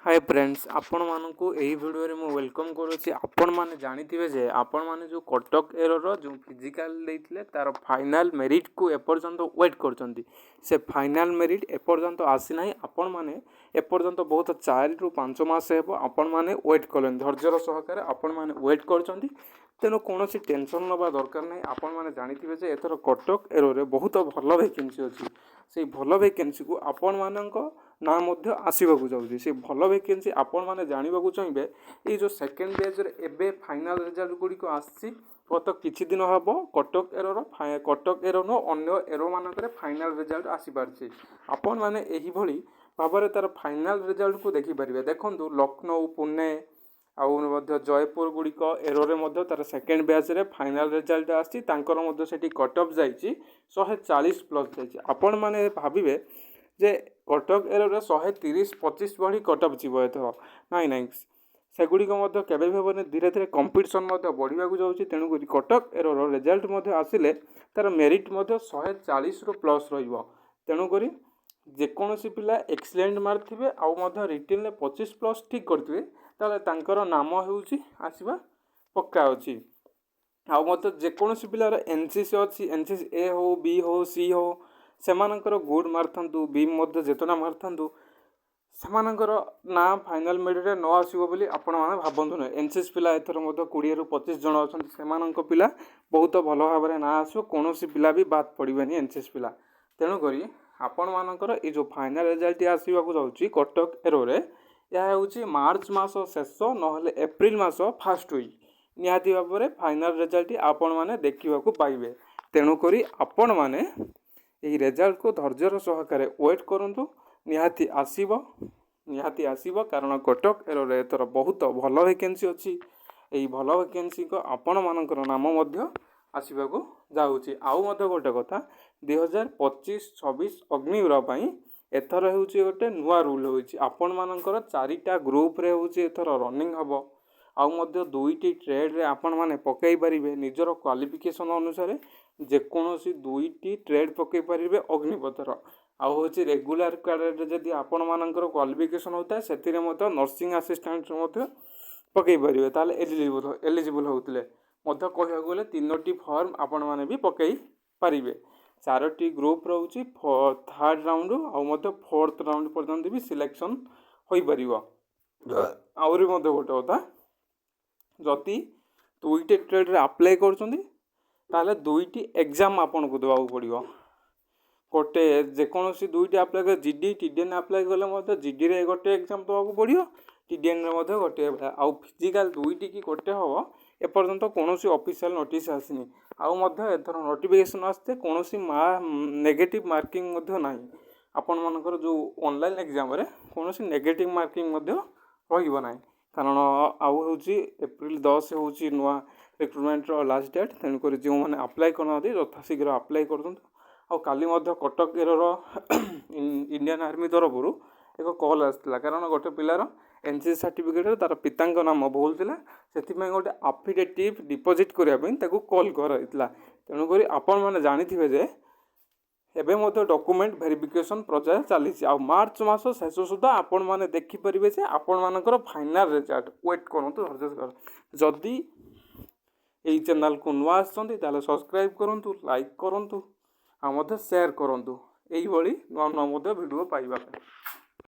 Hi friends आपण मानकु एही video रे मु वेलकम करूची। आपण माने जानिथिबे जे आपण माने जो कटक एरर जो फिजिकल देइथिले तार फाइनल मेरिट को एपर्यंत वेट करचंती। से फाइनल मेरिट एपर्यंत आसी नाही। आपण माने एपर्यंत बहुत 4 रु 5 मास हेबो आपण माने वेट कलन धैर्यर सहकारे आपण माने वेट करचंती। तेनो कोनोसी टेंशन नबा दरकार नहीं। आपण माने जानिथिबे जे एथर कटक एरर रे बहुत भलो वैकेंसी अछि। से भलो वैकेंसी को आपण मानक ना मध्य आसीबाकू जाउछि। से भलो वैकेंसी आपण माने जानिबाकू चाहिबे ए जो सेकंड बेज रे एबे फाइनल रिजल्ट गुडी को आसी गत किछि दिन हबो कटक एरर नो अन्य एरो मानकरे फाइनल रिजल्ट आसी पारछि। आपण माने एही भली भाबरे तार फाइनल रिजल्ट को देखि परिबे। देखंतु लखनऊ पुणे आउ मध्य जयपुर गुड़िक एरोरे मध्य तार सेकेंड बैच रे फाइनल रिजल्ट आसी तांकर मध्य सेठी कट ऑफ जाइछि 140 प्लस जाइछि। आपण माने भाबिबे जे कटक एरोरे 130 25 बढी कट ऑफ जीवो एथो नाइ नाइ सेगुड़ी मध्य केबे भाबने धीरे धीरे कंपटीशन मध्य बढ़िया को जाउछि। तेणु करी कटक एरोर रिजल्ट मध्य आसिले तार मेरिट मध्य 140 रो प्लस रहिबो। तेणु करी जेकोसी पिला एक्सीलेंट मार्क थिबे आउ मध्य रिटेन ले 25 प्लस ठीक करथिबे ताले तांकर नाम हेउछि आसीबा पक्का अछि। आउ मध्य जेकोसी पिलार एनसीसी अछि एनसीसी ए हो बी हो सी हो सेमानकर गुड मारथंतु बी मध्य जेतना मारथंतु सेमानकर ना फाइनल मेरिट रे न आसीबो बोली आपण माने भाबंतु न। एनसीसी पिला एथर मध्य 20 रु 25 जण अछंती सेमानक पिला बहुत भलो भाबरे ना आसीबो कोनोसी पिला भी बात पड़िबेनी एनसीसी पिला। तेणु करी आपण मानकर ए जो फाइनल रिजल्ट आसीबाकू जाउछि कटक एरो रे या हेउछि मार्च मास शेष नहले एप्रिल मास फर्स्ट वीक निहाती भाबरे फाइनल रिजल्ट आपण माने देखिबाकू पाइबे। तेणु करी आपण माने एही रिजल्ट को धैर्यर सहकारे वेट करंतु निहाती आसीबो कारण कटक एरो रे एतर बहुत भलो वैकेंसी अछि। एही भलो वैकेंसी को आपण मानकर नाम मध्य आसीबाकू जाउछि। आउ मध्य गोटे कथा 2025-26 अग्निवीर पई एथर हेउछि गोटे नुवा रूल होइछि। आपण मानकर 4टा ग्रुप रे होउछि एथर रनिंग हबो। आउ मध्य 2टी ट्रेड रे आपण माने पकई परिबे निजर क्वालिफिकेशन अनुसार जेकोसी 2टी ट्रेड पकई परिबे अग्निपथर। आउ होछि रेगुलर कैडेट जदि आपण मानकर क्वालिफिकेशन होता है सेतिरे मध्य नर्सिंग असिस्टेंट मध्य पकई परिबे ताले एलिजिबल होतले मध्य कहया गले 3टी फॉर्म आपण माने भी पकई परिबे। 4टी ग्रुप रहउछि थर्ड राउंड आउ मध्य फोर्थ राउंड पर्यंत भी सिलेक्शन होई परिबो। आउरी मध्य गोटे कथा जति 2टी ट्रेड रे अप्लाई करछंती ताले 2टी एग्जाम आपन को देबाक पड़िबो। गोटे जेकोसी 2टी अप्लाई कर जीडी टीडीएन अप्लाई करले मध्य जीडी रे गोटे एग्जाम देबाक पड़िबो टीडीएन रे मध्य गोटे आउ फिजिकल 2टी की गोटे हबो एपर्यंत कोनोसी ऑफिशियल नोटिस आसिनी। आउ मध्य एथर नोटिफिकेशन आस्ते कोनोसी नेगेटिव मार्किंग मध्य नाही। आपण मानकर जो ऑनलाइन एग्जाम रे कोनोसी नेगेटिव मार्किंग मध्य रहिबो नाही कारण आउ होउची एप्रिल 10 होउची नुवा रिक्रूटमेंट रो लास्ट डेट। तेणु करी जो माने अप्लाई करनादी यथा शीघ्र अप्लाई करदंतु। आउ काली मध्य कटक एरर इंडियन आर्मी तरफ एक कॉल आसला कारण गोटे पिलार एनसीसी सर्टिफिकेट तार पितांक नाम भूल थिला सेथिमे गोटे एफिडेविट डिपॉजिट करिया पई ताकू कॉल कराइतला। तेणु करी आपण माने जानिथिबे जे एबे मध्य डॉक्यूमेंट वेरिफिकेशन प्रोसेस चली आ मार्च मास शेष सुधा आपण माने देखि परिबे जे आपण मानकर फाइनल रिजल्ट वेट करंतु जदी एही चैनल को नुआ आछंती ताले सब्सक्राइब करंतु लाइक करंतु आ मध्य शेयर करंतु एही भली नुआ नुआ मध्य वीडियो पाइबा।